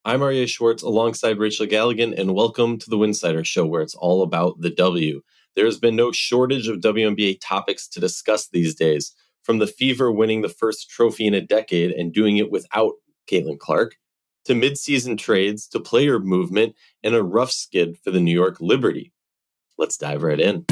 I'm Aryeh Schwartz alongside Rachel Galligan, and welcome to the Winsidr Show, where it's all about the W. There's been no shortage of WNBA topics to discuss these days, from the Fever winning the first trophy in a decade and doing it without Caitlin Clark, to mid-season trades, to player movement, and a rough skid for the New York Liberty. Let's dive right in.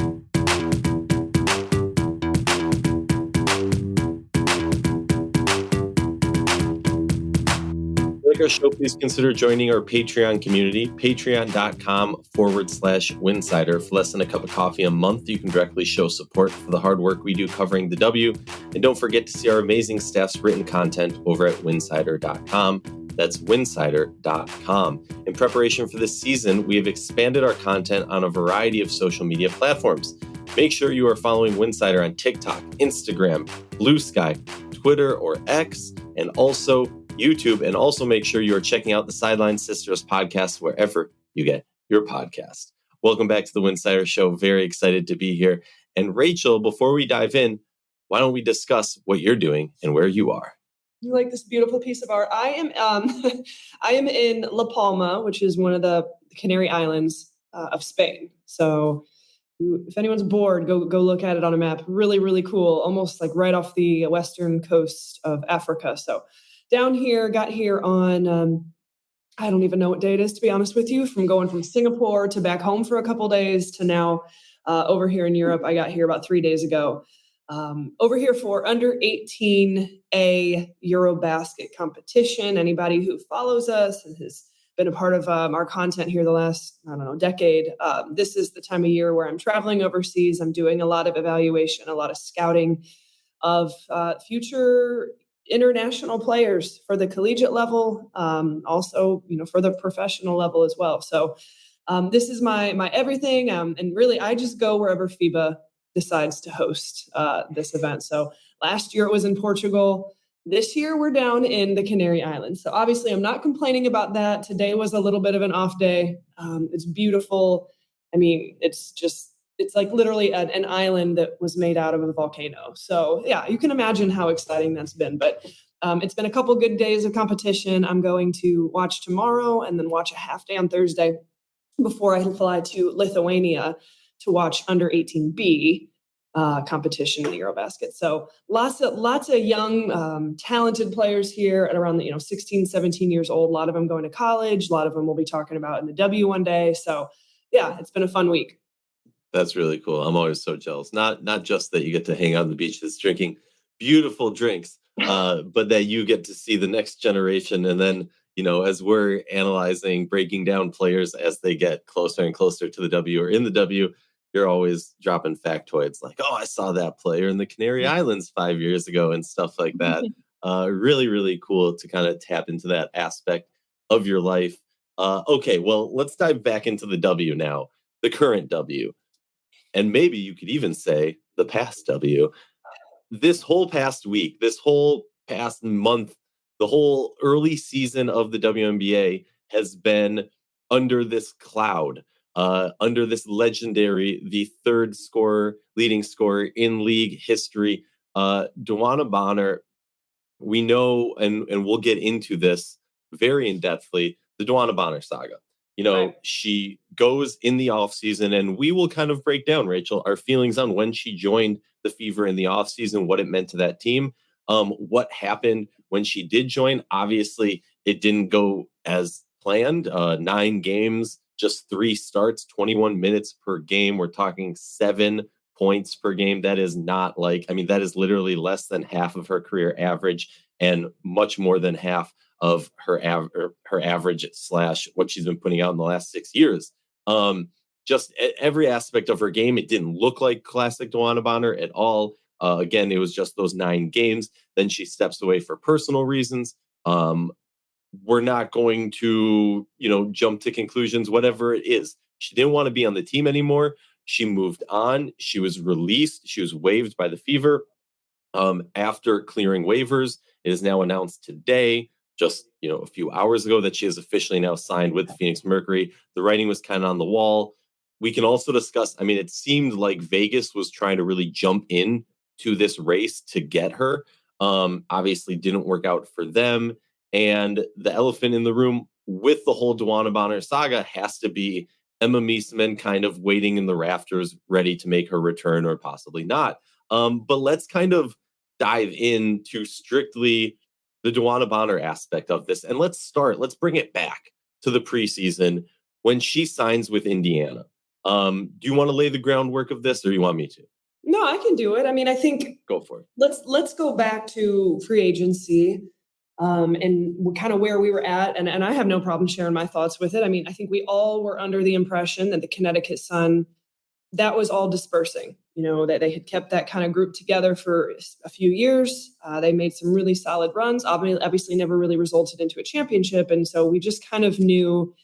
Like our show, please consider joining our Patreon community, patreon.com/Winsidr. For less than a cup of coffee a month, you can directly show support for the hard work we do covering the W. And don't forget to see our amazing staff's written content over at winsidr.com. That's winsidr.com. In preparation for this season, we have expanded our content on a variety of social media platforms. Make sure you are following Winsidr on TikTok, Instagram, Blue Sky, Twitter or X, and also YouTube, and also make sure you're checking out the Sideline Sisters podcast wherever you get your podcast. Welcome back to the Winsidr Show. Very excited to be here. And Rachel, before we dive in, why don't we discuss what you're doing and where you are? You like this beautiful piece of art? I am I am in La Palma, which is one of the Canary Islands of Spain. So if anyone's bored, go look at it on a map. Really, really cool. Almost like right off the western coast of Africa. So down here, got here on, I don't even know what day it is, to be honest with you, from going from Singapore to back home for a couple days to now over here in Europe. I got here about 3 days ago. Over here for under 18A Eurobasket competition. Anybody who follows us and has been a part of our content here the last, decade, this is the time of year where I'm traveling overseas. I'm doing a lot of evaluation, a lot of scouting of future international players for the collegiate level, also, for the professional level as well. So this is my everything. And really, I just go wherever FIBA decides to host this event. So last year it was in Portugal. This year we're down in the Canary Islands. So obviously I'm not complaining about that. Today was a little bit of an off day. It's beautiful. I mean, it's like literally an island that was made out of a volcano. So yeah, you can imagine how exciting that's been. But it's been a couple good days of competition. I'm going to watch tomorrow and then watch a half day on Thursday before I fly to Lithuania to watch under 18B competition in the Eurobasket. So lots of young, talented players here at around 16, 17 years old. A lot of them going to college. A lot of them we'll be talking about in the W one day. So yeah, it's been a fun week. That's really cool. I'm always so jealous. Not just that you get to hang out on the beaches drinking beautiful drinks, but that you get to see the next generation. And then, as we're analyzing, breaking down players as they get closer and closer to the W or in the W, you're always dropping factoids like, oh, I saw that player in the Canary Islands 5 years ago and stuff like that. Really, really cool to kind of tap into that aspect of your life. Okay, well, let's dive back into the W now, the current W. And maybe you could even say the past W. This whole past week, this whole past month, the whole early season of the WNBA has been under this cloud, under this legendary, the third leading scorer in league history, DeWanna Bonner. We know, and we'll get into this very in-depthly, the DeWanna Bonner saga. Right. She goes in the offseason, and we will kind of break down, Rachel, our feelings on when she joined the Fever in the offseason, what it meant to that team, what happened when she did join. Obviously, it didn't go as planned. 9 games, just 3 starts, 21 minutes per game. We're talking 7 points per game. That is that is literally less than half of her career average and much more than half of her average / what she's been putting out in the last 6 years. Just every aspect of her game, it didn't look like classic DeWanna Bonner at all. Again, it was just those 9 games. Then she steps away for personal reasons. We're not going to, jump to conclusions, whatever it is. She didn't want to be on the team anymore. She moved on. She was released. She was waived by the Fever. After clearing waivers, it is now announced today, just a few hours ago, that she is officially now signed with the Phoenix Mercury. The writing was kind of on the wall. We can also discuss, it seemed like Vegas was trying to really jump in to this race to get her. Obviously didn't work out for them. And the elephant in the room, with the whole DeWanna Bonner saga has to be Emma Meesman kind of waiting in the rafters, ready to make her return or possibly not. But let's kind of dive into strictly the DeWanna Bonner aspect of this. And let's bring it back to the preseason when she signs with Indiana. Do you want to lay the groundwork of this or you want me to? No, I can do it. I mean, I think go for it. Let's go back to free agency and kind of where we were at. And I have no problem sharing my thoughts with it. I mean, I think we all were under the impression that the Connecticut Sun, that was all dispersing, that they had kept that kind of group together for a few years. They made some really solid runs, obviously never really resulted into a championship. And so we just kind of knew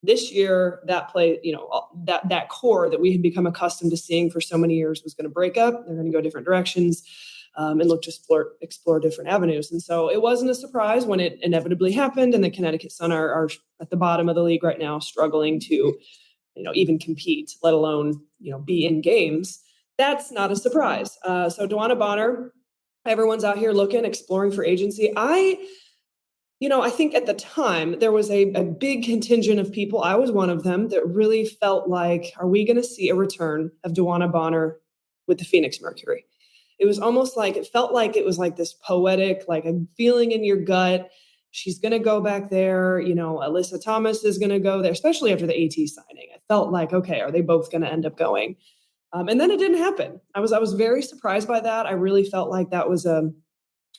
this year that that core that we had become accustomed to seeing for so many years was going to break up. They're going to go different directions and look to explore different avenues. And so it wasn't a surprise when it inevitably happened. And the Connecticut Sun are at the bottom of the league right now, struggling to even compete, let alone be in games. That's not a surprise. So DeWanna Bonner, everyone's out here looking, exploring for agency. I think at the time there was a big contingent of people, I was one of them, that really felt like, are we going to see a return of DeWanna Bonner with the Phoenix Mercury? It was almost like, it felt like it was like this poetic, like a feeling in your gut. She's going to go back there. Alyssa Thomas is going to go there, especially after the AT signing. I felt like, okay, are they both going to end up going? And then it didn't happen. I was very surprised by that. I really felt like that was a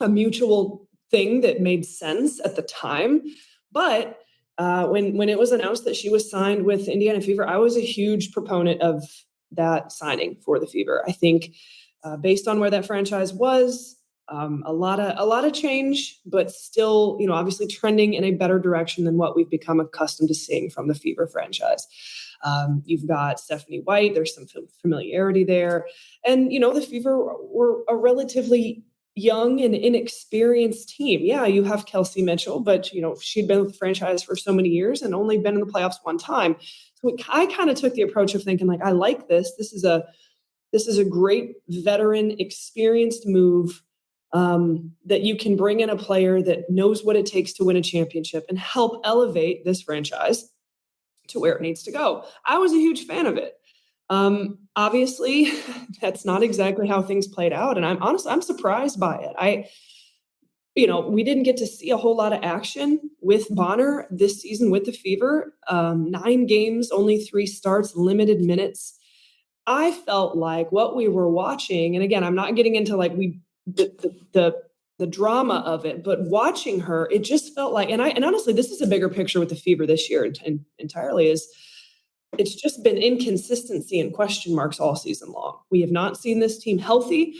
mutual thing that made sense at the time. But when it was announced that she was signed with Indiana Fever, I was a huge proponent of that signing for the Fever. I think based on where that franchise was, a lot of change, but still, obviously trending in a better direction than what we've become accustomed to seeing from the Fever franchise. You've got Stephanie White. There's some familiarity there. And, the Fever were a relatively young and inexperienced team. Yeah, you have Kelsey Mitchell, but, she'd been with the franchise for so many years and only been in the playoffs one time. So I kind of took the approach of thinking, like, I like this. This is a great veteran, experienced move that you can bring in a player that knows what it takes to win a championship and help elevate this franchise to where it needs to go. I was a huge fan of it. Obviously, that's not exactly how things played out. And I'm surprised by it. We didn't get to see a whole lot of action with Bonner this season with the Fever. 9 games, only 3 starts, limited minutes. I felt like what we were watching, and again, I'm not getting into like the drama of it, but watching her, it just felt like, and honestly, this is a bigger picture with the Fever this year entirely, is it's just been inconsistency and question marks all season long. We have not seen this team healthy.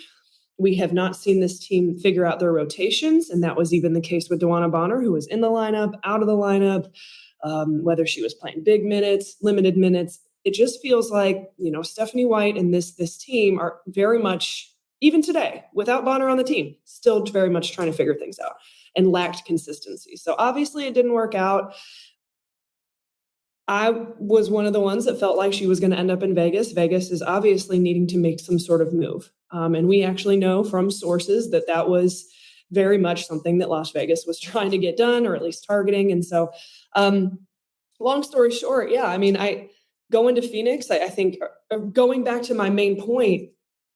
We have not seen this team figure out their rotations. And that was even the case with DeWanna Bonner, who was in the lineup, out of the lineup, whether she was playing big minutes, limited minutes. It just feels like, Stephanie White and this team are very much, even today, without Bonner on the team, still very much trying to figure things out and lacked consistency. So obviously it didn't work out. I was one of the ones that felt like she was going to end up in Vegas. Vegas is obviously needing to make some sort of move. And we actually know from sources that was very much something that Las Vegas was trying to get done, or at least targeting. And so long story short, yeah, I mean, going to Phoenix, I think going back to my main point,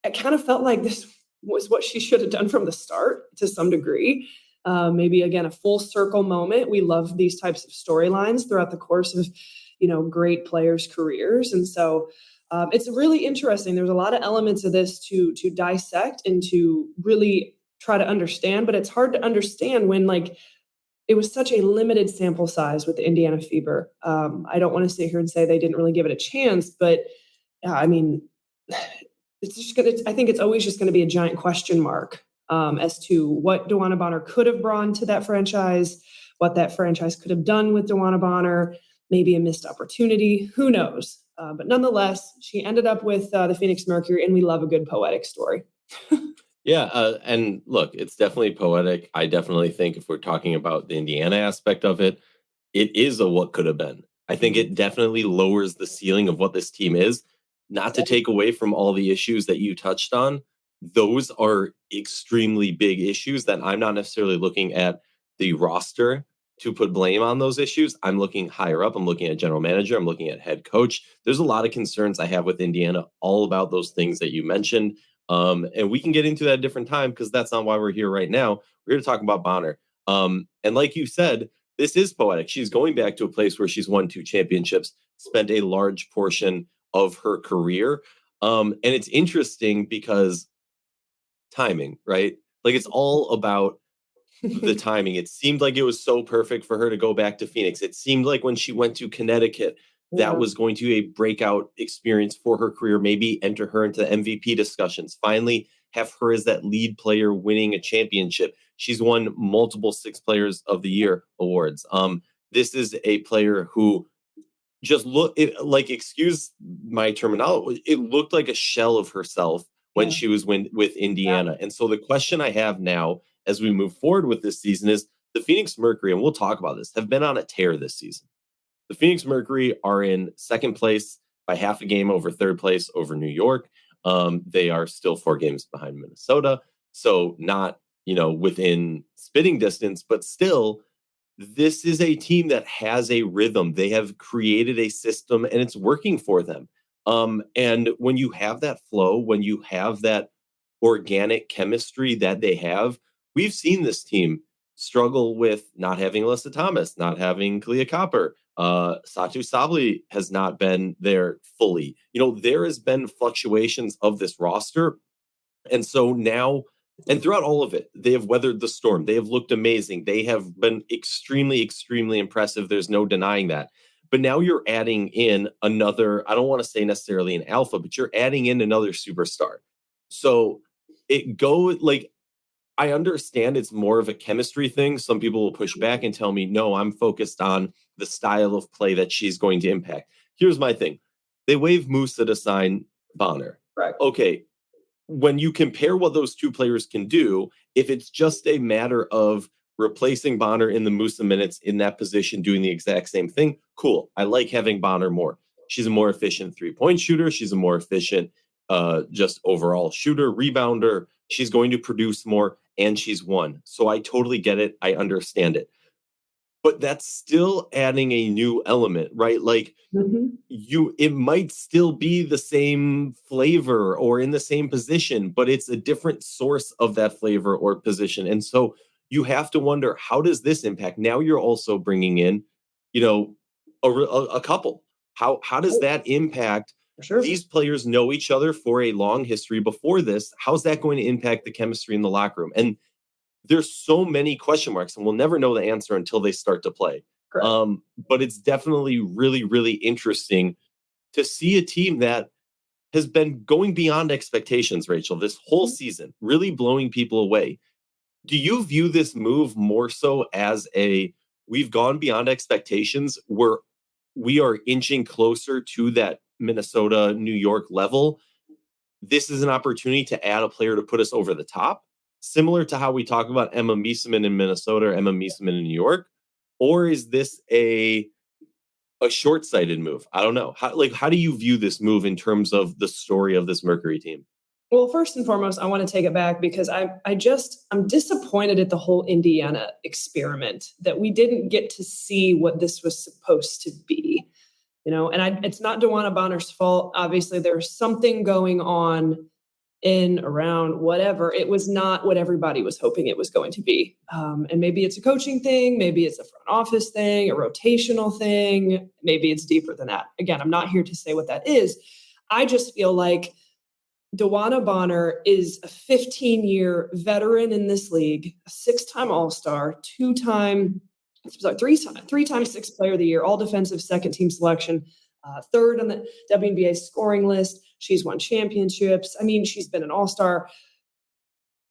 I kind of felt like this was what she should have done from the start to some degree. Maybe, again, a full circle moment. We love these types of storylines throughout the course of, great players' careers. And so it's really interesting. There's a lot of elements of this to dissect and to really try to understand, but it's hard to understand when, like, it was such a limited sample size with the Indiana Fever. I don't want to sit here and say they didn't really give it a chance, but I mean, it's just I think it's always just going to be a giant question mark as to what DeWanna Bonner could have brought to that franchise, what that franchise could have done with DeWanna Bonner, maybe a missed opportunity, who knows? But nonetheless, she ended up with the Phoenix Mercury, and we love a good poetic story. Yeah, and look, it's definitely poetic. I definitely think if we're talking about the Indiana aspect of it, it is a what could have been. I think it definitely lowers the ceiling of what this team is. Not to take away from all the issues that you touched on, those are extremely big issues that I'm not necessarily looking at the roster to put blame on those issues. I'm looking higher up. I'm looking at general manager. I'm looking at head coach. There's a lot of concerns I have with Indiana, all about those things that you mentioned. And we can get into that at a different time because that's not why we're here right now. We're here to talk about Bonner. And like you said, this is poetic. She's going back to a place where she's won 2 championships, spent a large portion of her career. And it's interesting because timing, right? Like it's all about the timing. It seemed like it was so perfect for her to go back to Phoenix. It seemed like when she went to Connecticut, that was going to be a breakout experience for her career, maybe enter her into MVP discussions, finally have her as that lead player winning a championship. She's won multiple 6 Players of the Year awards. This is a player who just like, excuse my terminology, it looked like a shell of herself when she was with Indiana. And so the question I have now as we move forward with this season is the Phoenix Mercury, and we'll talk about this, have been on a tear this season. The Phoenix Mercury are in 2nd place by half a game over 3rd place over New York. They are still 4 games behind Minnesota. So not, within spitting distance, but still, this is a team that has a rhythm. They have created a system and it's working for them. And when you have that flow, when you have that organic chemistry that they have, we've seen this team struggle with not having Alyssa Thomas, not having Kalia Copper. Satu Sabli has not been there fully. There has been fluctuations of this roster. And so now, and throughout all of it, they have weathered the storm. They have looked amazing. They have been extremely, extremely impressive. There's no denying that. But now you're adding in another, I don't want to say necessarily an alpha, but you're adding in another superstar. So I understand it's more of a chemistry thing. Some people will push back and tell me, no, I'm focused on the style of play that she's going to impact. Here's my thing. They waive Musa to sign Bonner. Right. Okay. When you compare what those 2 players can do, if it's just a matter of replacing Bonner in the Musa minutes in that position, doing the exact same thing, cool. I like having Bonner more. She's a more efficient 3-point shooter. She's a more efficient just overall shooter, rebounder. She's going to produce more, and she's won. So I totally get it. I understand it. But that's still adding a new element, right? Like it might still be the same flavor or in the same position, but it's a different source of that flavor or position. And so you have to wonder, how does this impact? Now you're also bringing in, a couple. How does that impact? Sure. These players know each other for a long history before this. How's that going to impact the chemistry in the locker room? And there's so many question marks, and we'll never know the answer until they start to play. But it's definitely really, really interesting to see a team that has been going beyond expectations, Rachel, this whole season, really blowing people away. Do you view this move more so as we've gone beyond expectations, where we are inching closer to that Minnesota, New York level? This is an opportunity to add a player to put us over the top, similar to how we talk about Emma Mieseman in Minnesota or Emma Mieseman in New York? Or is this a short-sighted move? I don't know. How do you view this move in terms of the story of this Mercury team? Well, first and foremost, I want to take it back because I'm disappointed at the whole Indiana experiment, that we didn't get to see what this was supposed to be. It's not DeWanna Bonner's fault. Obviously, there's something going on around whatever. It was not what everybody was hoping it was going to be. And maybe it's a coaching thing. Maybe it's a front office thing, a rotational thing. Maybe it's deeper than that. Again, I'm not here to say what that is. I just feel like DeWanna Bonner is a 15-year veteran in this league, a 6-time All-Star, 3-time 6th Player of the Year, all defensive second team selection, 3rd on the WNBA scoring list. She's won championships. I mean, she's been an all-star.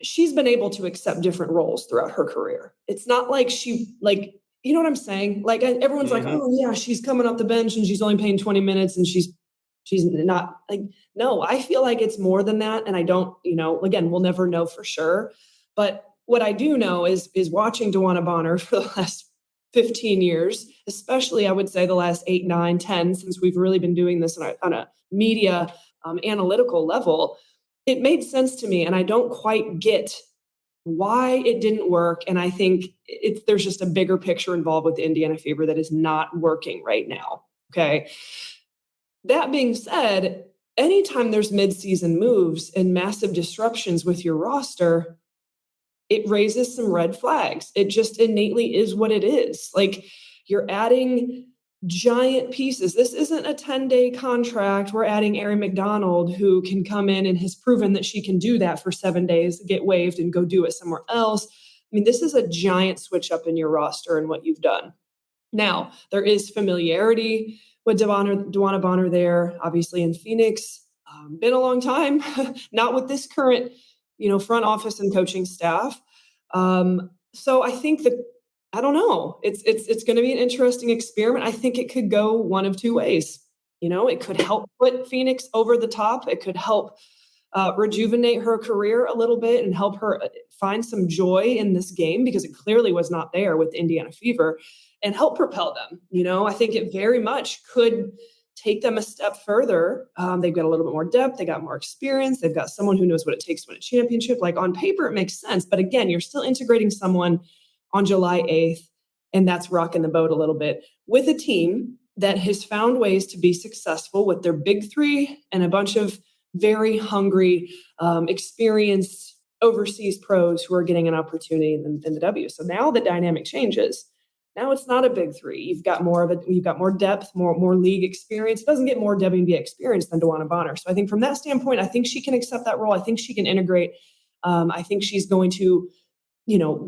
She's been able to accept different roles throughout her career. It's not like you know what I'm saying? Like everyone's like, oh yeah, she's coming off the bench and she's only playing 20 minutes and she's not like, no, I feel like it's more than that. And I don't, again, we'll never know for sure. But what I do know is watching DeWanna Bonner for the last 15 years, especially I would say the last 8, 9, 10, since we've really been doing this on a media analytical level, it made sense to me. And I don't quite get why it didn't work. And I think there's just a bigger picture involved with the Indiana Fever that is not working right now. Okay. That being said, anytime there's midseason moves and massive disruptions with your roster, it raises some red flags. It just innately is what it is. Like, you're adding giant pieces. This isn't a 10-day contract. We're adding Aryeh McDonald, who can come in and has proven that she can do that for 7 days, get waived and go do it somewhere else. I mean, this is a giant switch up in your roster and what you've done. Now, there is familiarity with DeWanna Bonner there, obviously in Phoenix. Been a long time, not with this current, front office and coaching staff. So I think that, I don't know, it's going to be an interesting experiment. I think it could go one of two ways. It could help put Phoenix over the top. It could help rejuvenate her career a little bit and help her find some joy in this game, because it clearly was not there with Indiana Fever, and help propel them. I think it very much could take them a step further. They've got a little bit more depth. They got more experience. They've got someone who knows what it takes to win a championship. Like, on paper, it makes sense. But again, you're still integrating someone on July 8th, and that's rocking the boat a little bit with a team that has found ways to be successful with their big three and a bunch of very hungry, experienced overseas pros who are getting an opportunity in the W. So now the dynamic changes. Now it's not a big three. You've got more depth, more league experience. It doesn't get more WNBA experience than DeWanna Bonner. So I think from that standpoint, I think she can accept that role. I think she can integrate. I think she's going to,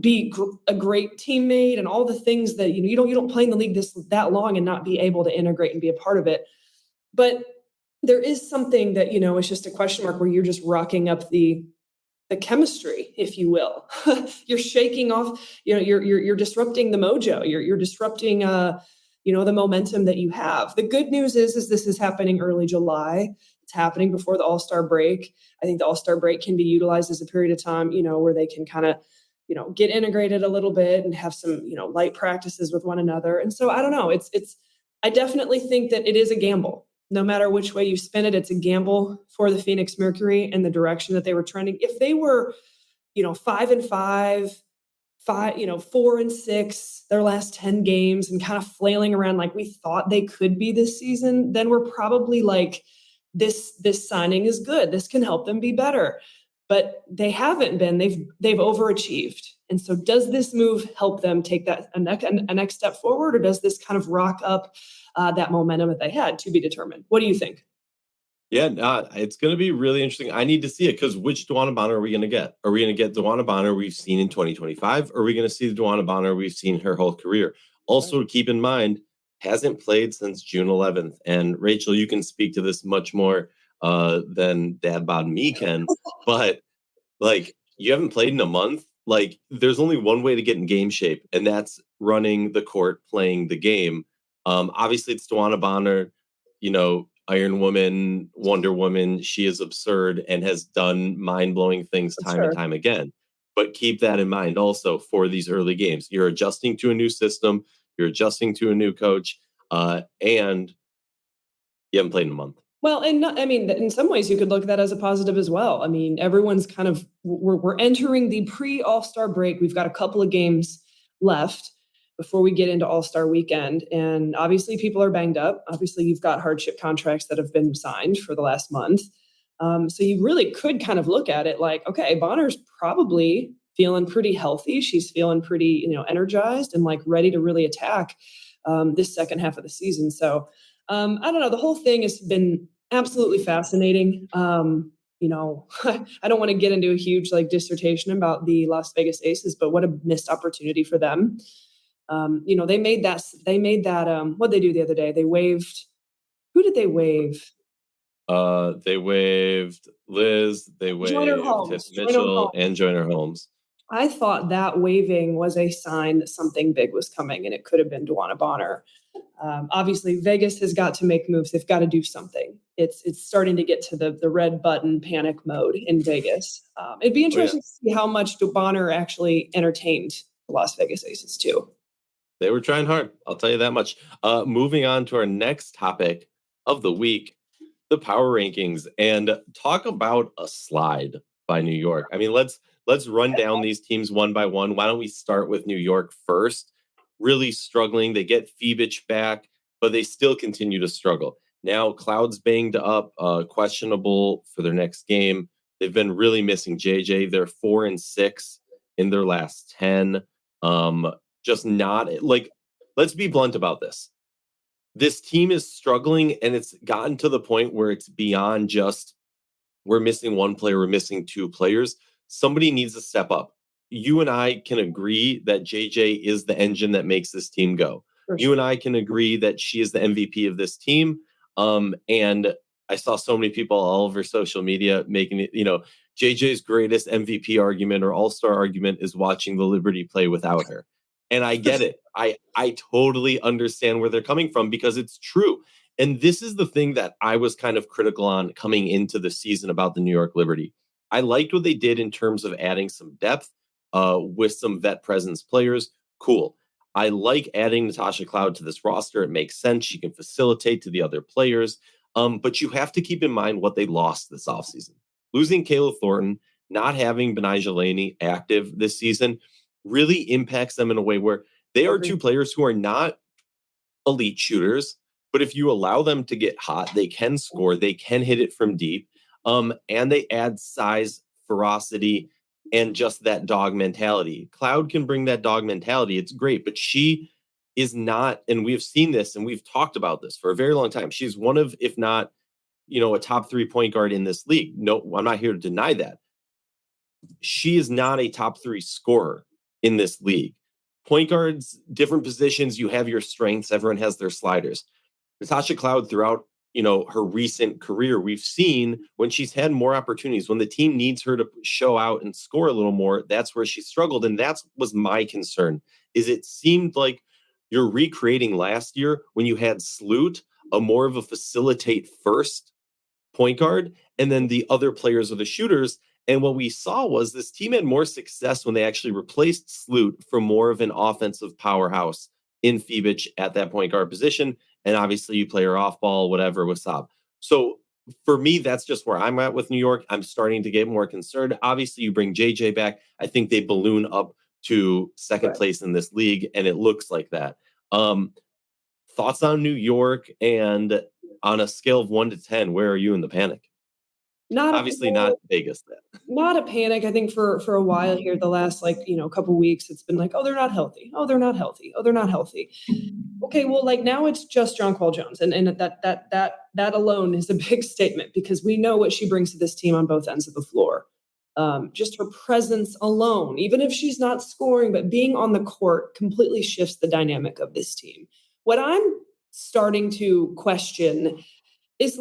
be a great teammate and all the things that, you don't play in the league that long and not be able to integrate and be a part of it. But there is something that, it's just a question mark, where you're just rocking up the chemistry, if you will. You're shaking off, you're disrupting the mojo. You're disrupting, the momentum that you have. The good news is this is happening early July. It's happening before the All-Star break. I think the All-Star break can be utilized as a period of time, where they can kind of, get integrated a little bit and have some, light practices with one another. And so I don't know. I definitely think that it is a gamble. No matter which way you spin it, it's a gamble for the Phoenix Mercury and the direction that they were trending. If they were, 5-5, 4-6, their last 10 games, and kind of flailing around like we thought they could be this season, then we're probably like, this signing is good. This can help them be better. But they haven't been. They've overachieved. And so does this move help them take that a next step forward, or does this kind of rock up that momentum that they had? To be determined. What do you think? Yeah, it's going to be really interesting. I need to see it, because which DeWanna Bonner are we going to get? Are we going to get DeWanna Bonner we've seen in 2025? Or are we going to see the DeWanna Bonner we've seen her whole career? Also, keep in mind, hasn't played since June 11th. And Rachel, you can speak to this much more than Dad Bod me can. But like, you haven't played in a month. Like, there's only one way to get in game shape, and that's running the court, playing the game. Obviously, it's DeWanna Bonner, Iron Woman, Wonder Woman. She is absurd and has done mind-blowing things time and time again. But keep that in mind also for these early games. You're adjusting to a new system. You're adjusting to a new coach. And you haven't played in a month. Well, and in some ways you could look at that as a positive as well. I mean, everyone's kind of, we're entering the pre-All-Star break. We've got a couple of games left before we get into All-Star weekend. And obviously people are banged up. Obviously you've got hardship contracts that have been signed for the last month. So you really could kind of look at it like, okay, Bonner's probably feeling pretty healthy. She's feeling pretty, energized and like ready to really attack this second half of the season. So I don't know. The whole thing has been absolutely fascinating. I don't want to get into a huge like dissertation about the Las Vegas Aces, but what a missed opportunity for them. They made that, what'd they do the other day? Who did they waive? They waived Liz, they waived Tiff Mitchell, and Joyner Holmes. I thought that waiving was a sign that something big was coming, and it could have been DeWanna Bonner. Obviously, Vegas has got to make moves. They've got to do something. It's starting to get to the red button panic mode in Vegas. It'd be interesting to see how much Bonner actually entertained the Las Vegas Aces too. They were trying hard. I'll tell you that much. Moving on to our next topic of the week, the power rankings, and talk about a slide by New York. I mean, let's let's run down these teams one by one. Why don't we start with New York first? Really struggling. They get Fibich back, but they still continue to struggle. Now Cloud's banged up, questionable for their next game. They've been really missing JJ. They're 4-6 in their last 10. Just not like, let's be blunt about this. This team is struggling, and it's gotten to the point where it's beyond just we're missing one player, we're missing two players. Somebody needs to step up. You and I can agree that JJ is the engine that makes this team go. You and I can agree that she is the MVP of this team. And I saw so many people all over social media making it, JJ's greatest MVP argument or all-star argument is watching the Liberty play without her. And I get it. I totally understand where they're coming from because it's true. And this is the thing that I was kind of critical on coming into the season about the New York Liberty. I liked what they did in terms of adding some depth with some vet presence players. Cool. I like adding Natasha Cloud to this roster. It makes sense. She can facilitate to the other players. But you have to keep in mind what they lost this offseason. Losing Kayla Thornton, not having Benijah Laney active this season really impacts them in a way where they are two players who are not elite shooters, but if you allow them to get hot, they can score, they can hit it from deep, and they add size, ferocity, and just that dog mentality. Cloud can bring that dog mentality. It's great, but she is not, and we've seen this and we've talked about this for a very long time. She's one of, if not, a top 3 point guard in this league. No, I'm not here to deny that. She is not a top 3 scorer in this league. Point guards, different positions, you have your strengths. Everyone has their sliders. Natasha Cloud, throughout her recent career, we've seen when she's had more opportunities, when the team needs her to show out and score a little more, that's where she struggled. And that was my concern, is it seemed like you're recreating last year when you had Sloot, a more of a facilitate first point guard, and then the other players are the shooters. And what we saw was this team had more success when they actually replaced Sloot for more of an offensive powerhouse in Fibich at that point guard position. And obviously you play her off ball, whatever, with Saab. So for me, that's just where I'm at with New York. I'm starting to get more concerned. Obviously you bring JJ back. I think they balloon up to second place in this league, and it looks like that. Thoughts on New York, and on a scale of 1 to 10, where are you in the panic? Obviously not Vegas. Not a panic. I think for a while here, the last couple weeks, it's been like, oh, they're not healthy. Oh, they're not healthy. Oh, they're not healthy. Okay, well, now it's just Jonquel Jones, and that alone is a big statement because we know what she brings to this team on both ends of the floor. Just her presence alone, even if she's not scoring, but being on the court completely shifts the dynamic of this team. What I'm starting to question is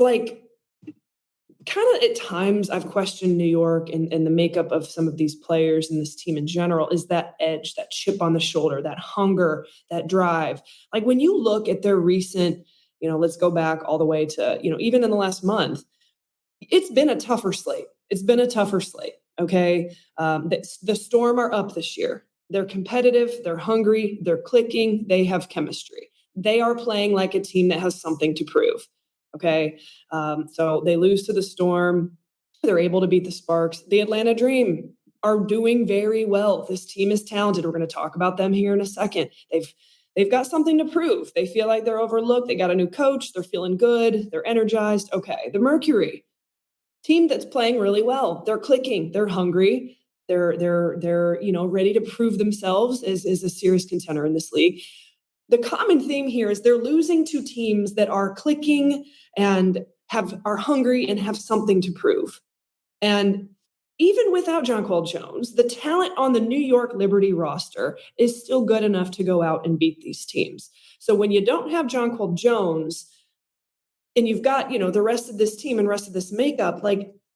kind of at times I've questioned New York and the makeup of some of these players and this team in general, is that edge, that chip on the shoulder, that hunger, that drive. Like when you look at their recent, let's go back all the way to, even in the last month, it's been a tougher slate. Okay. The Storm are up this year. They're competitive. They're hungry. They're clicking. They have chemistry. They are playing like a team that has something to prove. Okay. So they lose to the Storm. They're able to beat the Sparks. The Atlanta Dream are doing very well. This team is talented. We're going to talk about them here in a second. They've got something to prove. They feel like they're overlooked. They got a new coach. They're feeling good. They're energized. Okay. The Mercury team that's playing really well. They're clicking. They're hungry. They're ready to prove themselves as a serious contender in this league. The common theme here is they're losing to teams that are clicking and are hungry and have something to prove. And even without Jonquel Jones, the talent on the New York Liberty roster is still good enough to go out and beat these teams. So when you don't have Jonquel Jones and you've got, the rest of this team and rest of this makeup,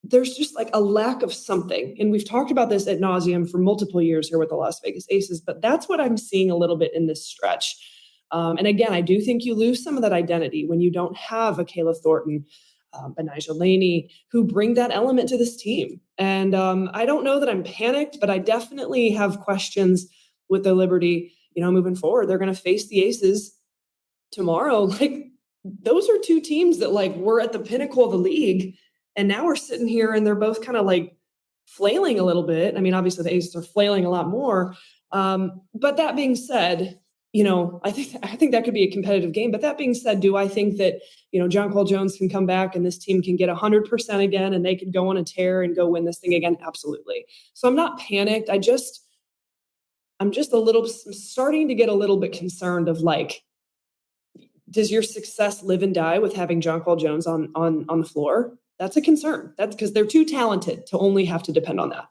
there's just a lack of something. And we've talked about this ad nauseum for multiple years here with the Las Vegas Aces, but that's what I'm seeing a little bit in this stretch. And again, I do think you lose some of that identity when you don't have a Kayla Thornton, Benijah Laney, who bring that element to this team. And I don't know that I'm panicked, but I definitely have questions with the Liberty, moving forward. They're going to face the Aces tomorrow. Those are two teams that were at the pinnacle of the league. And now we're sitting here and they're both kind of flailing a little bit. I mean, obviously the Aces are flailing a lot more. But that being said, I think that could be a competitive game. But that being said, do I think that, John Cole Jones can come back and this team can get 100% again and they could go on a tear and go win this thing again? Absolutely. So I'm not panicked. I'm just starting to get a little bit concerned of like, does your success live and die with having John Cole Jones on the floor? That's a concern. That's because they're too talented to only have to depend on that.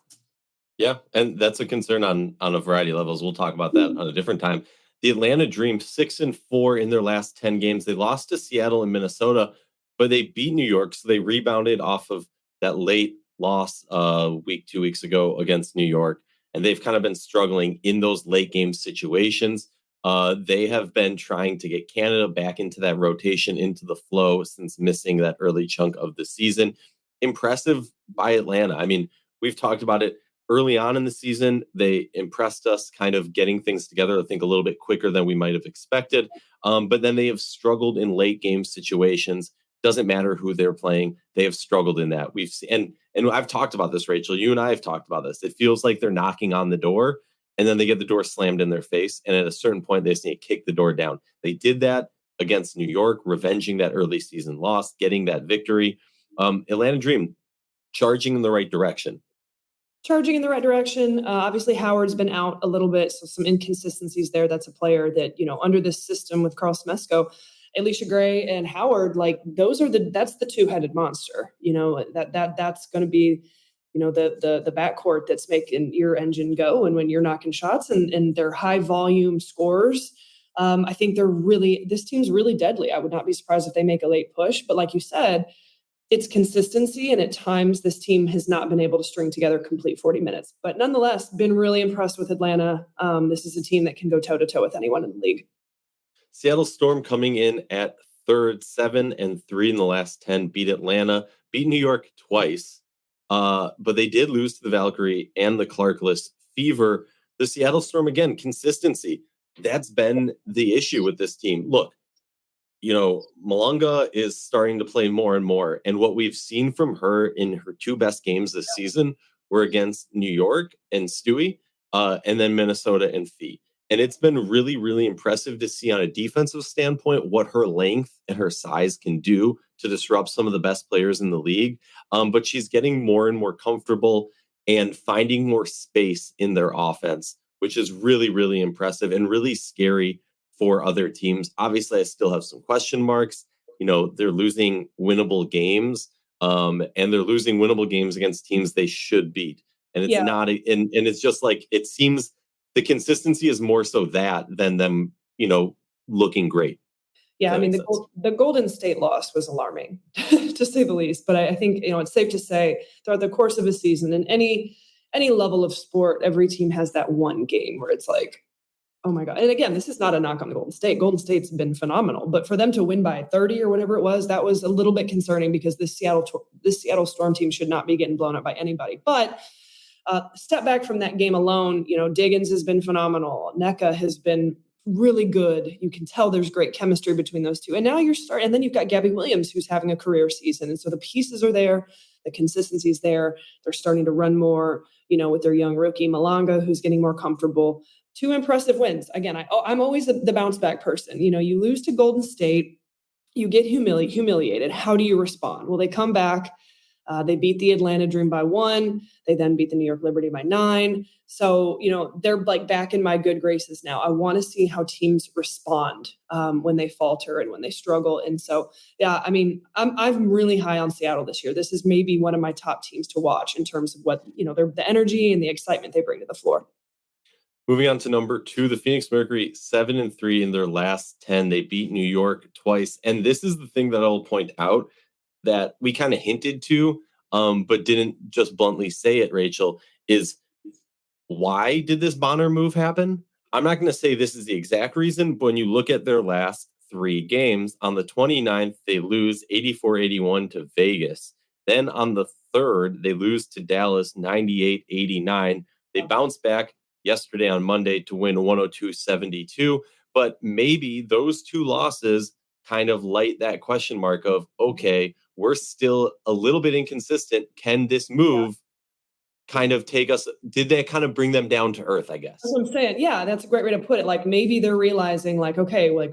Yeah, and that's a concern on a variety of levels. We'll talk about that on a different time. The Atlanta Dream 6-4 in their last 10 games. They lost to Seattle and Minnesota, but they beat New York, so they rebounded off of that late loss 2 weeks ago against New York, and they've kind of been struggling in those late game situations. They have been trying to get Canada back into that rotation, into the flow since missing that early chunk of the season. Impressive by Atlanta. I mean, we've talked about it early on in the season. They impressed us kind of getting things together, I think, a little bit quicker than we might have expected. But then they have struggled in late game situations. Doesn't matter who they're playing. They have struggled in that. We've seen, and I've talked about this, Rachel. You and I have talked about this. It feels like they're knocking on the door and then they get the door slammed in their face. And at a certain point, they just need to kick the door down. They did that against New York, revenging that early season loss, getting that victory. Atlanta Dream charging in the right direction. Obviously, Howard's been out a little bit, so some inconsistencies there. That's a player that, under this system with Carl Smesco, Alicia Gray and Howard, like that's the two-headed monster. That's going to be, the backcourt that's making your engine go. And when you're knocking shots and they're high volume scores, I think this team's really deadly. I would not be surprised if they make a late push, but like you said, it's consistency, and at times this team has not been able to string together complete 40 minutes. But nonetheless, been really impressed with Atlanta. This is a team that can go toe-to-toe with anyone in the league. Seattle Storm coming in at third, 7-3 in the last 10, beat Atlanta, beat New York twice. But they did lose to the Valkyrie and the Clarkless Fever. The Seattle Storm, again, consistency. That's been the issue with this team. Look, Malunga is starting to play more and more. And what we've seen from her in her two best games this season were against New York and Stewie, and then Minnesota and Fee. And it's been really, really impressive to see on a defensive standpoint what her length and her size can do to disrupt some of the best players in the league. But she's getting more and more comfortable and finding more space in their offense, which is really, really impressive and really scary for other teams. Obviously, I still have some question marks. They're losing winnable games, and they're losing winnable games against teams they should beat. And it's not, and it's just like, it seems the consistency is more so that than them, looking great. Yeah, I mean, the Golden State loss was alarming, to say the least. But I think, it's safe to say throughout the course of a season, in any level of sport, every team has that one game where it's like, oh my God. And again, this is not a knock on the Golden State. Golden State's been phenomenal. But for them to win by 30 or whatever it was, that was a little bit concerning because this Seattle Storm team should not be getting blown up by anybody. But step back from that game alone, Diggins has been phenomenal. NECA has been really good. You can tell there's great chemistry between those two. And now and then you've got Gabby Williams, who's having a career season. And so the pieces are there. The consistency is there. They're starting to run more, with their young rookie Malunga, who's getting more comfortable. Two impressive wins. Again, I'm always the bounce back person. You lose to Golden State, you get humiliated. How do you respond? Well, they come back. They beat the Atlanta Dream by 1. They then beat the New York Liberty by 9. So, they're like back in my good graces now. I want to see how teams respond when they falter and when they struggle. And so, yeah, I mean, I'm really high on Seattle this year. This is maybe one of my top teams to watch in terms of what, the energy and the excitement they bring to the floor. Moving on to number 2, the Phoenix Mercury, 7-3 in their last 10. They beat New York twice. And this is the thing that I'll point out that we kind of hinted to, but didn't just bluntly say it, Rachel, is why did this Bonner move happen? I'm not going to say this is the exact reason, but when you look at their last 3 games, on the 29th, they lose 84-81 to Vegas. Then on the 3rd, they lose to Dallas 98-89. They bounce back yesterday on Monday to win 102-72. But maybe those 2 losses kind of light that question mark of, okay, we're still a little bit inconsistent. Can this move kind of take us? Did they kind of bring them down to earth, I guess? That's what I'm saying. Yeah, that's a great way to put it. Like maybe they're realizing like, okay, like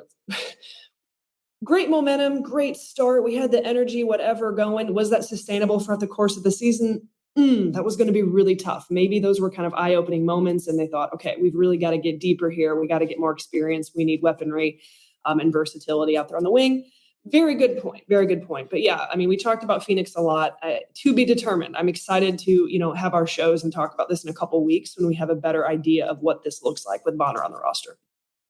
great momentum, great start. We had the energy, whatever going. Was that sustainable throughout the course of the season? That was going to be really tough. Maybe those were kind of eye-opening moments, and they thought, okay, we've really got to get deeper here. We got to get more experience. We need weaponry and versatility out there on the wing. Very good point. Very good point. But yeah, I mean, we talked about Phoenix a lot. To be determined. I'm excited to, have our shows and talk about this in a couple of weeks when we have a better idea of what this looks like with Bonner on the roster.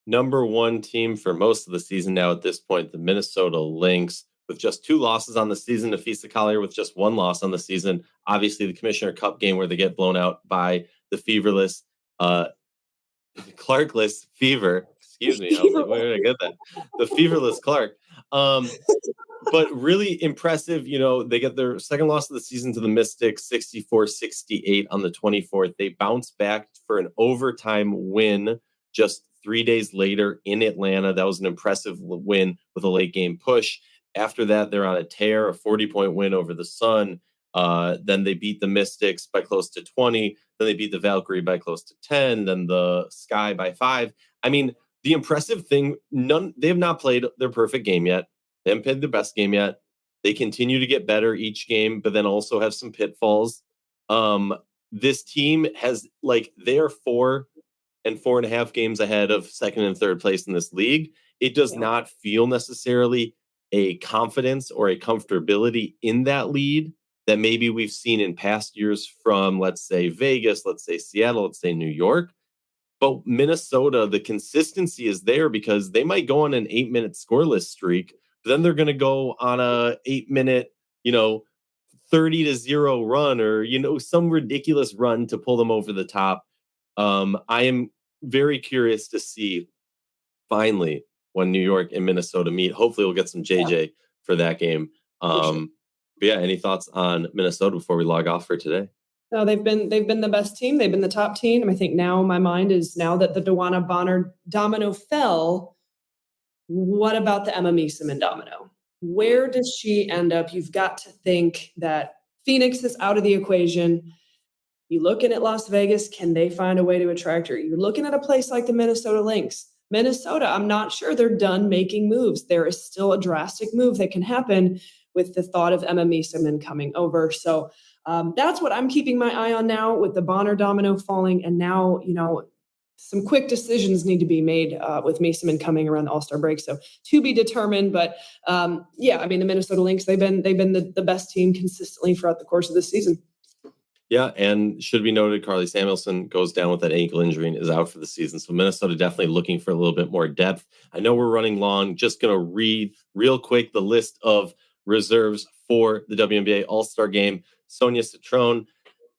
Number one team for most of the season now at this point, the Minnesota Lynx, with just 2 losses on the season. Nafisa Collier with just 1 loss on the season. Obviously, the Commissioner Cup game where they get blown out by the feverless, Clarkless Fever. Excuse me. I was like, where did I get that? The feverless Clark. But really impressive. They get their second loss of the season to the Mystics, 64-68 on the 24th. They bounce back for an overtime win just 3 days later in Atlanta. That was an impressive win with a late game push. After that, they're on a tear, a 40-point win over the Sun. Then they beat the Mystics by close to 20. Then they beat the Valkyrie by close to 10. Then the Sky by 5. I mean, the impressive thing, they have not played their perfect game yet. They haven't played their best game yet. They continue to get better each game, but then also have some pitfalls. This team has, they are 4 and 4.5 games ahead of second and third place in this league. It does not feel necessarily a confidence or a comfortability in that lead that maybe we've seen in past years from, let's say, Vegas, let's say Seattle, let's say New York. But Minnesota, the consistency is there because they might go on an 8-minute scoreless streak, but then they're going to go on a 8-minute, 30-0 run or, some ridiculous run to pull them over the top. I am very curious to see finally when New York and Minnesota meet. Hopefully we'll get some JJ for that game. But yeah, any thoughts on Minnesota before we log off for today? No, they've been the best team. They've been the top team. I think now my mind is now that the Dewana Bonner domino fell, what about the Emma Meeseman domino? Where does she end up? You've got to think that Phoenix is out of the equation. You're looking at Las Vegas. Can they find a way to attract her? You're looking at a place like the Minnesota Lynx. Minnesota, I'm not sure they're done making moves. There is still a drastic move that can happen with the thought of Emma Meeseman coming over. So that's what I'm keeping my eye on now with the Bonner domino falling. And now, some quick decisions need to be made with Meeseman coming around the All-Star break. So to be determined. But the Minnesota Lynx, they've been the best team consistently throughout the course of this season. Yeah, and should be noted, Carly Samuelson goes down with that ankle injury and is out for the season. So Minnesota definitely looking for a little bit more depth. I know we're running long. Just going to read real quick the list of reserves for the WNBA All-Star Game. Sonia Citrone,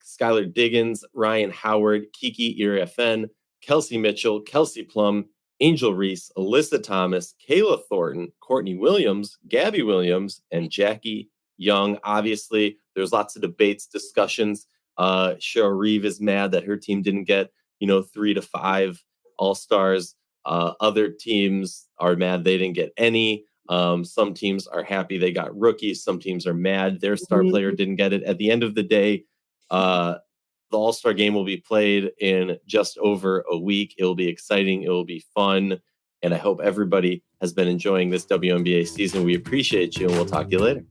Skylar Diggins, Ryan Howard, Kiki Iriafen, Kelsey Mitchell, Kelsey Plum, Angel Reese, Alyssa Thomas, Kayla Thornton, Courtney Williams, Gabby Williams, and Jackie Young. Obviously, there's lots of debates, discussions. Cheryl Reeve is mad that her team didn't get, 3 to 5 All-Stars. Other teams are mad they didn't get any. Some teams are happy they got rookies. Some teams are mad their star player didn't get it. At the end of the day, the All-Star Game will be played in just over a week. It will be exciting. It will be fun. And I hope everybody has been enjoying this WNBA season. We appreciate you, and we'll talk to you later.